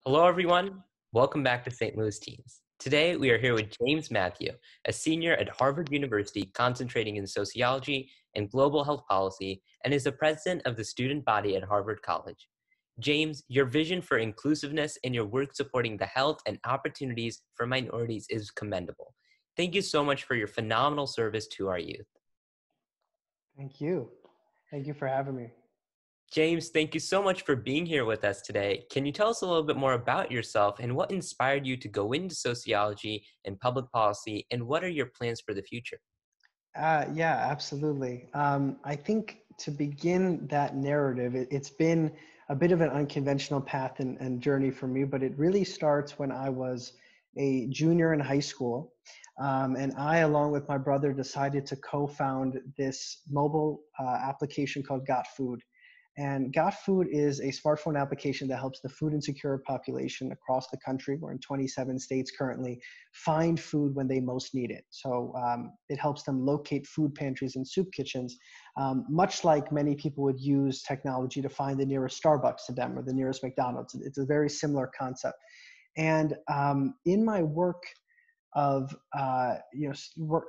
Hello, everyone. Welcome back to St. Louis Teens. Today, we are here with James Matthew, a senior at Harvard University concentrating in sociology and global health policy, and is the president of the student body at Harvard College. James, your vision for inclusiveness and your work supporting the health and opportunities for minorities is commendable. Thank you so much for your phenomenal service to our youth. Thank you. Thank you for having me. James, thank you so much for being here with us today. Can you tell us a little bit more about yourself and what inspired you to go into sociology and public policy, and what are your plans for the future? Yeah, absolutely. I think to begin that narrative, it's been a bit of an unconventional path and journey for me, but it really starts when I was a junior in high school. And I, along with my brother, decided to co-found this mobile application called Got Food. And Got Food is a smartphone application that helps the food insecure population across the country. We're in 27 states currently, find food when they most need it. So it helps them locate food pantries and soup kitchens, much like many people would use technology to find the nearest Starbucks to them or the nearest McDonald's. It's a very similar concept. And in my work of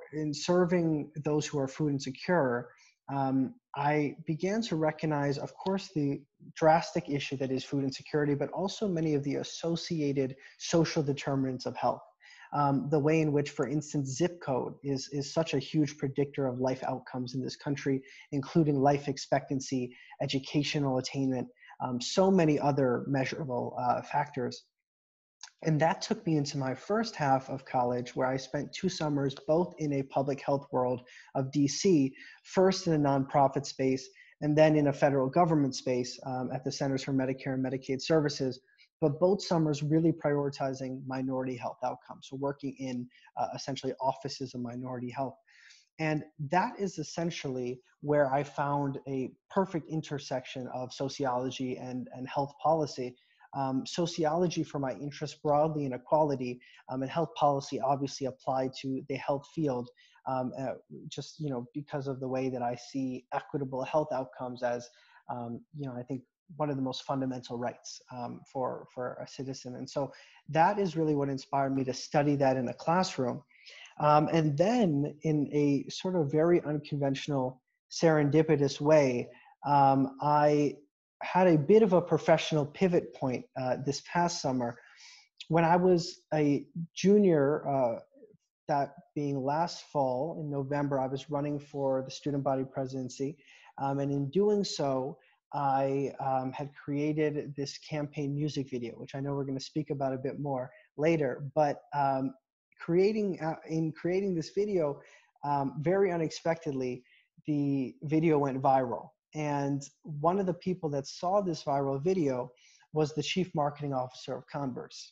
in serving those who are food insecure, I began to recognize, of course, the drastic issue that is food insecurity, but also many of the associated social determinants of health. The way in which, for instance, zip code is such a huge predictor of life outcomes in this country, including life expectancy, educational attainment, so many other measurable factors. And that took me into my first half of college, where I spent 2 summers both in a public health world of DC, first in a nonprofit space, and then in a federal government space at the Centers for Medicare and Medicaid Services. But both summers really prioritizing minority health outcomes, so working in essentially offices of minority health. And that is essentially where I found a perfect intersection of sociology and health policy. Sociology for my interest broadly in equality, and health policy obviously applied to the health field, just because of the way that I see equitable health outcomes as I think one of the most fundamental rights for a citizen. And so that is really what inspired me to study that in a classroom. And then, in a sort of very unconventional, serendipitous way, I had a bit of a professional pivot point this past summer. When I was a junior, that being last fall in November, I was running for the student body presidency. And in doing so, I had created this campaign music video, which I know we're going to speak about a bit more later. But in creating this video, very unexpectedly, the video went viral. And one of the people that saw this viral video was the chief marketing officer of Converse.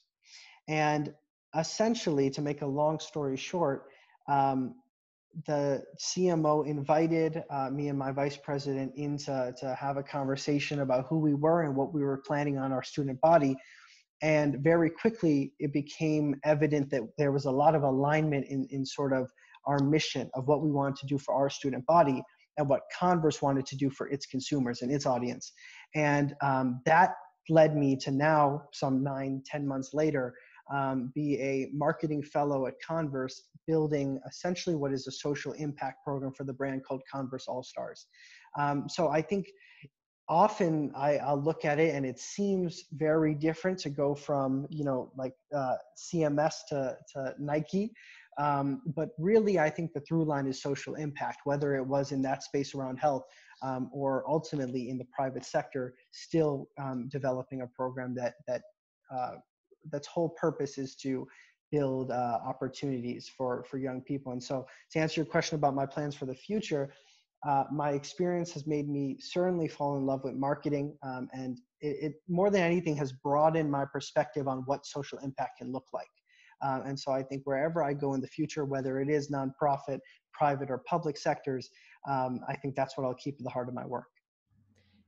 And essentially, to make a long story short, the CMO invited me and my vice president in to have a conversation about who we were and what we were planning on our student body. And very quickly, it became evident that there was a lot of alignment in sort of our mission of what we wanted to do for our student body and what Converse wanted to do for its consumers and its audience. And that led me to now, some 9-10 months later, be a marketing fellow at Converse, building essentially what is a social impact program for the brand called Converse All Stars. So I think often I'll look at it and it seems very different to go from, CMS to Nike. But really, I think the through line is social impact, whether it was in that space around health or ultimately in the private sector, still developing a program that's whole purpose is to build opportunities for young people. And so to answer your question about my plans for the future, my experience has made me certainly fall in love with marketing, and it more than anything has broadened my perspective on what social impact can look like. And so I think wherever I go in the future, whether it is nonprofit, private, or public sectors, I think that's what I'll keep at the heart of my work.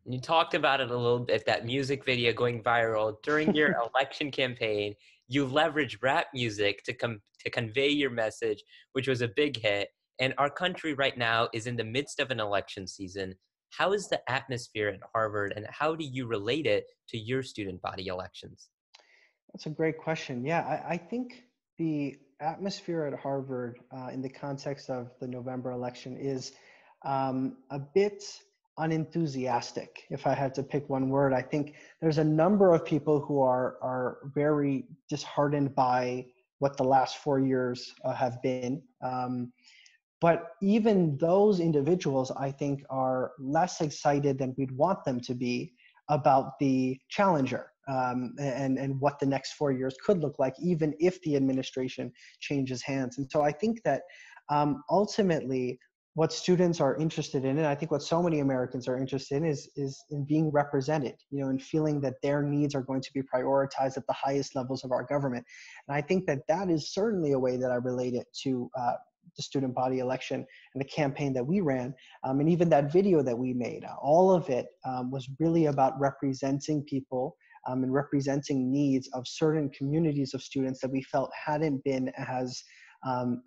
And you talked about it a little bit, that music video going viral during your election campaign. You leveraged rap music to convey your message, which was a big hit. And our country right now is in the midst of an election season. How is the atmosphere at Harvard, and how do you relate it to your student body elections? That's a great question. Yeah, I think the atmosphere at Harvard in the context of the November election is a bit unenthusiastic. If I had to pick one word, I think there's a number of people who are very disheartened by what the last 4 years have been. But even those individuals, I think, are less excited than we'd want them to be about the challenger and what the next 4 years could look like, even if the administration changes hands. And so I think that ultimately, what students are interested in, and I think what so many Americans are interested in, is in being represented, and feeling that their needs are going to be prioritized at the highest levels of our government. And I think that that is certainly a way that I relate it to the student body election and the campaign that we ran, and even that video that we made. All of it was really about representing people and representing needs of certain communities of students that we felt hadn't been as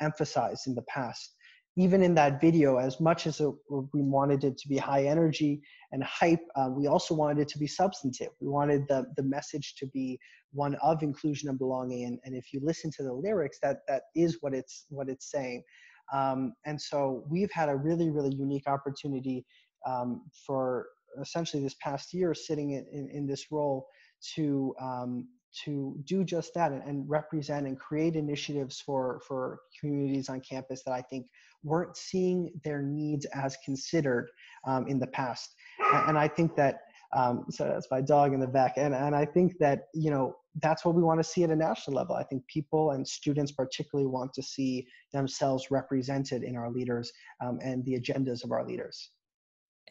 emphasized in the past. Even in that video, as much as we wanted it to be high energy and hype, we also wanted it to be substantive. We wanted the message to be one of inclusion and belonging. And if you listen to the lyrics, that is what it's saying. And so we've had a really, really unique opportunity for essentially this past year sitting in this role to do just that and represent and create initiatives for communities on campus that I think weren't seeing their needs as considered in the past. And I think that, so that's my dog in the back. And I think that, that's what we want to see at a national level. I think people and students particularly want to see themselves represented in our leaders and the agendas of our leaders.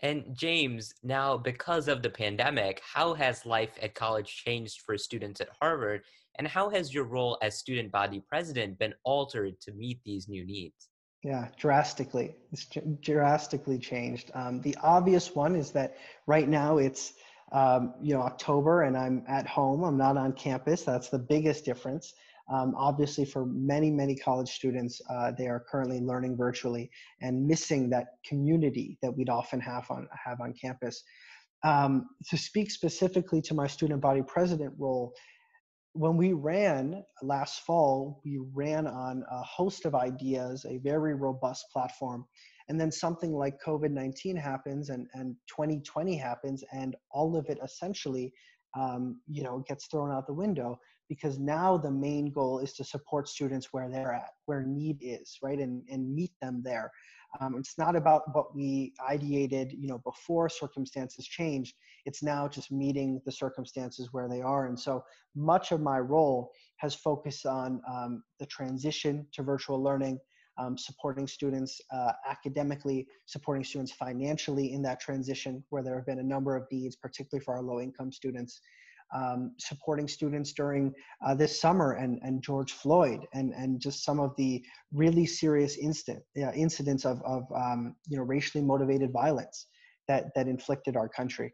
And James, now because of the pandemic, how has life at college changed for students at Harvard? And how has your role as student body president been altered to meet these new needs? Yeah, drastically. It's drastically changed. The obvious one is that right now it's October and I'm at home. I'm not on campus. That's the biggest difference. Obviously, for many, many college students, they are currently learning virtually and missing that community that we'd often have on campus. To speak specifically to my student body president role, when we ran last fall, we ran on a host of ideas, a very robust platform. And then something like COVID-19 happens and 2020 happens, and all of it essentially gets thrown out the window, because now the main goal is to support students where they're at, where need is, right? And meet them there. It's not about what we ideated, before circumstances changed. It's now just meeting the circumstances where they are. And so much of my role has focused on the transition to virtual learning, supporting students academically, supporting students financially in that transition, where there have been a number of needs, particularly for our low-income students, supporting students during this summer and George Floyd and just some of the really serious incidents of racially motivated violence that inflicted our country.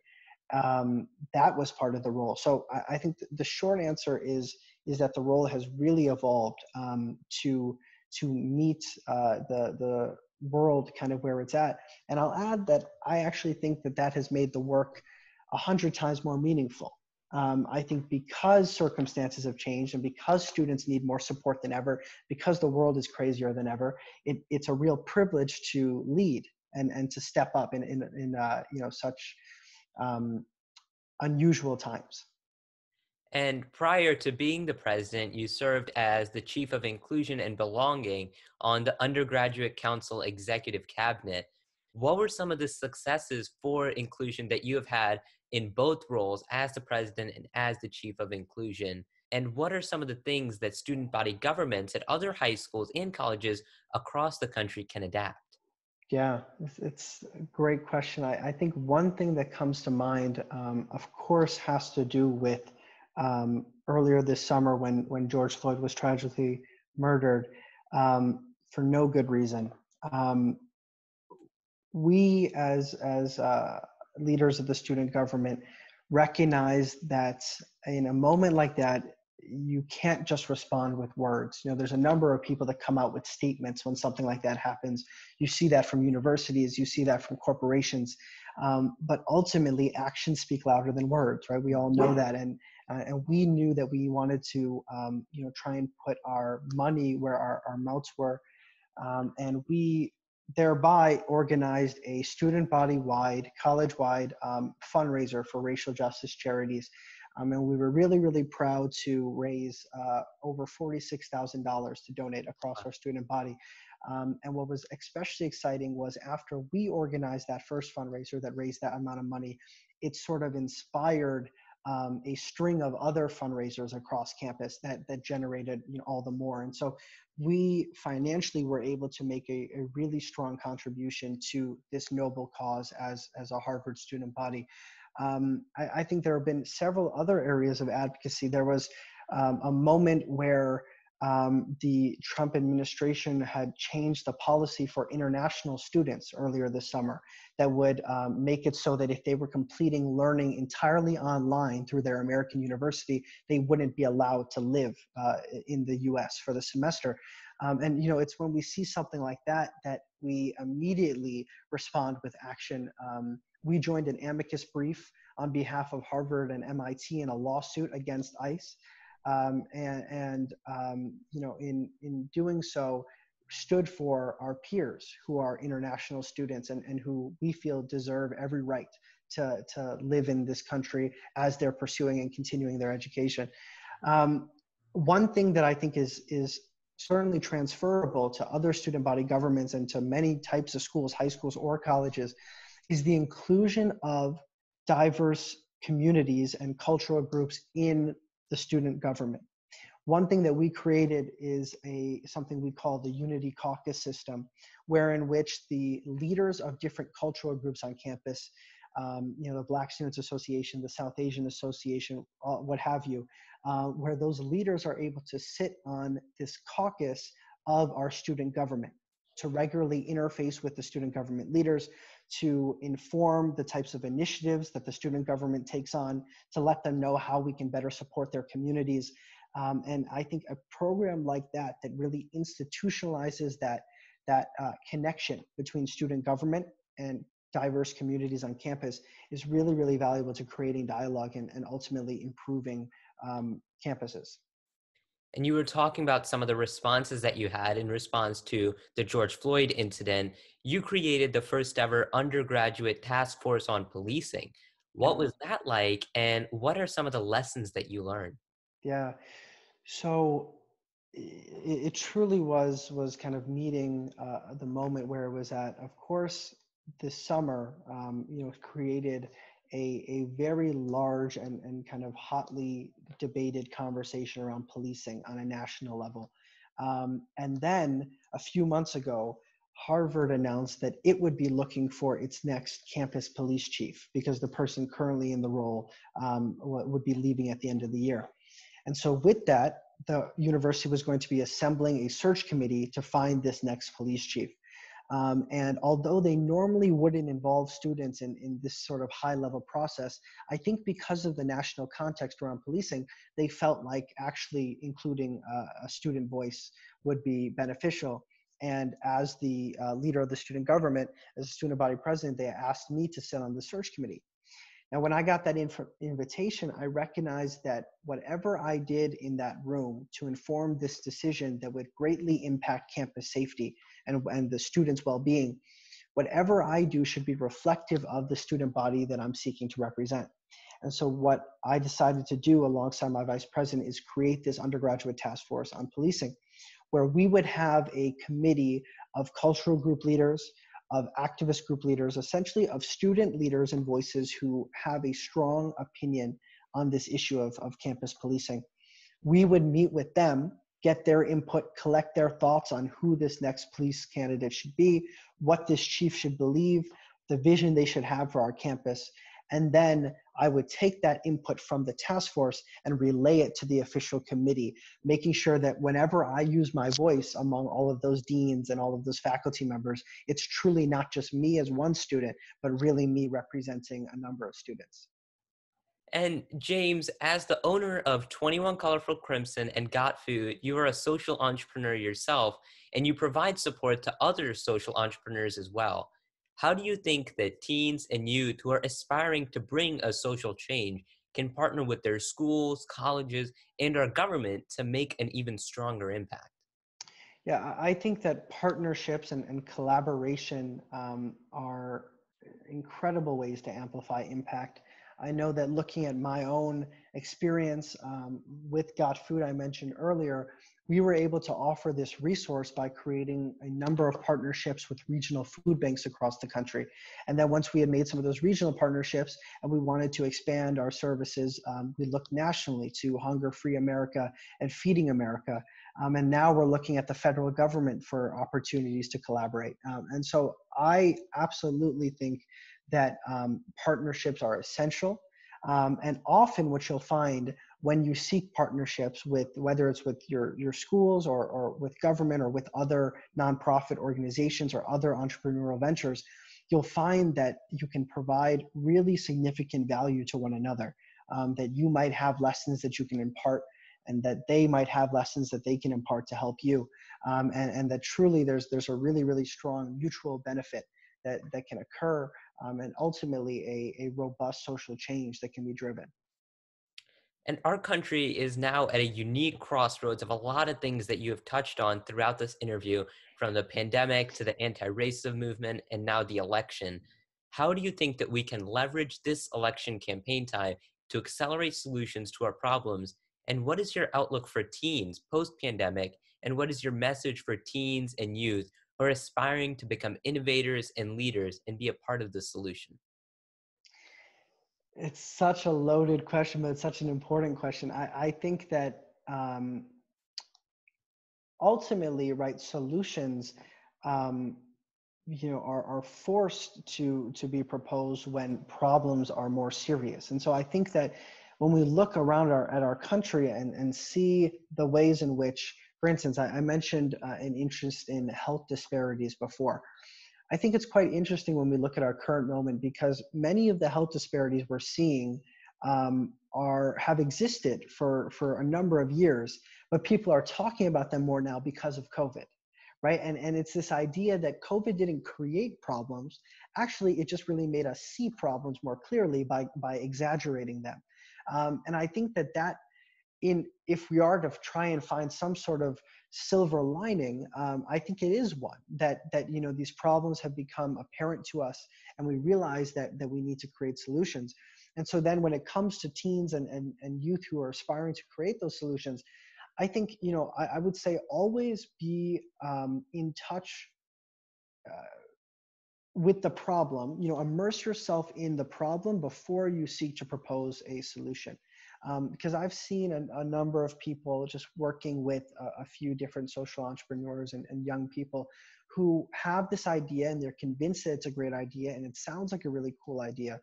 That was part of the role. So I think the short answer is that the role has really evolved to meet the world kind of where it's at. And I'll add that I actually think that has made the work 100 times more meaningful. I think because circumstances have changed and because students need more support than ever, because the world is crazier than ever, it's a real privilege to lead and to step up in such unusual times. And prior to being the president, you served as the chief of inclusion and belonging on the Undergraduate Council Executive Cabinet. What were some of the successes for inclusion that you have had in both roles as the president and as the chief of inclusion? And what are some of the things that student body governments at other high schools and colleges across the country can adapt? Yeah, it's a great question. I think one thing that comes to mind, of course, has to do with earlier this summer when George Floyd was tragically murdered for no good reason. We as leaders of the student government recognize that in a moment like that, you can't just respond with words. There's a number of people that come out with statements when something like that happens. You see that from universities, you see that from corporations, but ultimately actions speak louder than words, right? We all know that. And we knew that we wanted to, try and put our money where our mouths were. And we thereby organized a student body-wide, college-wide fundraiser for racial justice charities. And we were really, really proud to raise over $46,000 to donate across our student body. And what was especially exciting was after we organized that first fundraiser that raised that amount of money, it sort of inspired a string of other fundraisers across campus that generated all the more. And so we financially were able to make a really strong contribution to this noble cause as a Harvard student body. I think there have been several other areas of advocacy. There was a moment where the Trump administration had changed the policy for international students earlier this summer that would make it so that if they were completing learning entirely online through their American university, they wouldn't be allowed to live in the US for the semester. And it's when we see something like that that we immediately respond with action. We joined an amicus brief on behalf of Harvard and MIT in a lawsuit against ICE. In doing so, stood for our peers who are international students and who we feel deserve every right to live in this country as they're pursuing and continuing their education. One thing that I think is certainly transferable to other student body governments and to many types of schools, high schools or colleges, is the inclusion of diverse communities and cultural groups in the student government. One thing that we created is something we call the Unity Caucus system, where in which the leaders of different cultural groups on campus, the Black Students Association, the South Asian Association, what have you, where those leaders are able to sit on this caucus of our student government to regularly interface with the student government leaders, to inform the types of initiatives that the student government takes on, to let them know how we can better support their communities. And I think a program like that really institutionalizes that connection between student government and diverse communities on campus is really, really valuable to creating dialogue and ultimately improving campuses. And you were talking about some of the responses that you had in response to the George Floyd incident. You created the first ever undergraduate task force on policing. What was that like, and what are some of the lessons that you learned? Yeah. So it truly was kind of meeting the moment where it was at. Of course, this summer, created a very large and kind of hotly debated conversation around policing on a national level. And then a few months ago, Harvard announced that it would be looking for its next campus police chief because the person currently in the role would be leaving at the end of the year. And so with that, the university was going to be assembling a search committee to find this next police chief. And although they normally wouldn't involve students in this sort of high level process, I think because of the national context around policing, they felt like actually including a student voice would be beneficial. And as the leader of the student government, as a student body president, they asked me to sit on the search committee. Now, when I got that invitation, I recognized that whatever I did in that room to inform this decision that would greatly impact campus safety and the students' well-being, whatever I do should be reflective of the student body that I'm seeking to represent. And so what I decided to do alongside my vice president is create this undergraduate task force on policing, where we would have a committee of cultural group leaders, of activist group leaders, essentially of student leaders and voices who have a strong opinion on this issue of campus policing. We would meet with them, get their input, collect their thoughts on who this next police candidate should be, what this chief should believe, the vision they should have for our campus. And then I would take that input from the task force and relay it to the official committee, making sure that whenever I use my voice among all of those deans and all of those faculty members, it's truly not just me as one student, but really me representing a number of students. And James, as the owner of 21 Colorful Crimson and Got Food, you are a social entrepreneur yourself, and you provide support to other social entrepreneurs as well. How do you think that teens and youth who are aspiring to bring a social change can partner with their schools, colleges, and our government to make an even stronger impact? Yeah, I think that partnerships and collaboration are incredible ways to amplify impact. I know that looking at my own experience with Got Food, I mentioned earlier, we were able to offer this resource by creating a number of partnerships with regional food banks across the country. And then once we had made some of those regional partnerships and we wanted to expand our services, we looked nationally to Hunger Free America and Feeding America. And now we're looking at the federal government for opportunities to collaborate. And so I absolutely think that partnerships are essential. And often what you'll find when you seek partnerships with, whether it's with your schools or with government or with other nonprofit organizations or other entrepreneurial ventures, you'll find that you can provide really significant value to one another, that you might have lessons that you can impart and that they might have lessons that they can impart to help you. And that truly there's a really, really strong mutual benefit that can occur, and ultimately a robust social change that can be driven. And our country is now at a unique crossroads of a lot of things that you have touched on throughout this interview, from the pandemic to the anti-racism movement and now the election. How do you think that we can leverage this election campaign time to accelerate solutions to our problems? And what is your outlook for teens post-pandemic? And what is your message for teens and youth who are aspiring to become innovators and leaders and be a part of the solution? It's such a loaded question, but it's such an important question. I think that ultimately, right, solutions, um, are forced to be proposed when problems are more serious. And so I think that when we look around at our country and see the ways in which, for instance, I mentioned an interest in health disparities before. I think it's quite interesting when we look at our current moment because many of the health disparities we're seeing have existed for a number of years, but people are talking about them more now because of COVID, right? And it's this idea that COVID didn't create problems. Actually, it just really made us see problems more clearly by exaggerating them. And I think that if we are to try and find some sort of silver lining, I think it is one that these problems have become apparent to us, and we realize that we need to create solutions. And so then, when it comes to teens and youth who are aspiring to create those solutions, I think I would say always be in touch with the problem. Immerse yourself in the problem before you seek to propose a solution. Because I've seen a number of people just working with a few different social entrepreneurs and young people who have this idea and they're convinced that it's a great idea and it sounds like a really cool idea,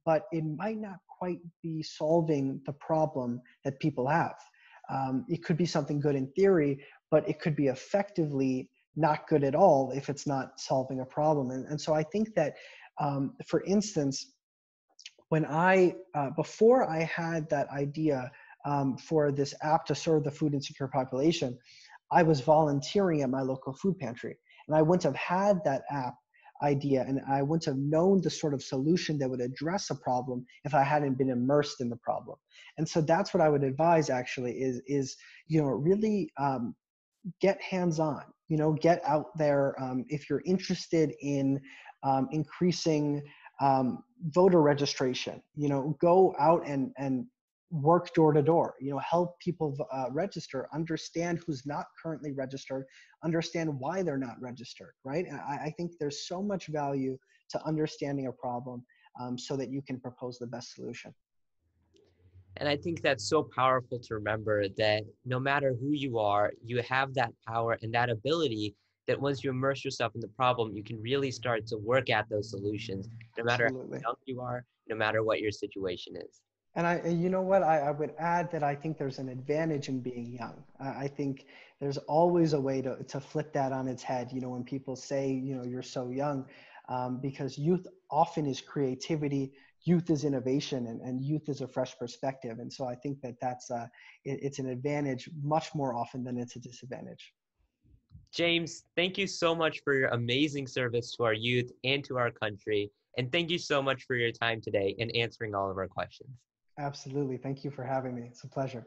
but it might not quite be solving the problem that people have. It could be something good in theory, but it could be effectively not good at all if it's not solving a problem. And so I think that, for instance, when before I had that idea for this app to serve the food insecure population, I was volunteering at my local food pantry. And I wouldn't have had that app idea and I wouldn't have known the sort of solution that would address a problem if I hadn't been immersed in the problem. And so that's what I would advise actually is really get hands-on, get out there. If you're interested in increasing voter registration, go out and work door to door, help people register, understand who's not currently registered, understand why they're not registered, right? And I think there's so much value to understanding a problem, so that you can propose the best solution. And I think that's so powerful to remember that no matter who you are, you have that power and that ability that once you immerse yourself in the problem, you can really start to work at those solutions, no matter Absolutely. how young you are, no matter what your situation is. And you know what? I would add that I think there's an advantage in being young. I think there's always a way to flip that on its head, when people say, you're so young, because youth often is creativity, youth is innovation, and youth is a fresh perspective. And so I think it's an advantage much more often than it's a disadvantage. James, thank you so much for your amazing service to our youth and to our country. And thank you so much for your time today and answering all of our questions. Absolutely. Thank you for having me. It's a pleasure.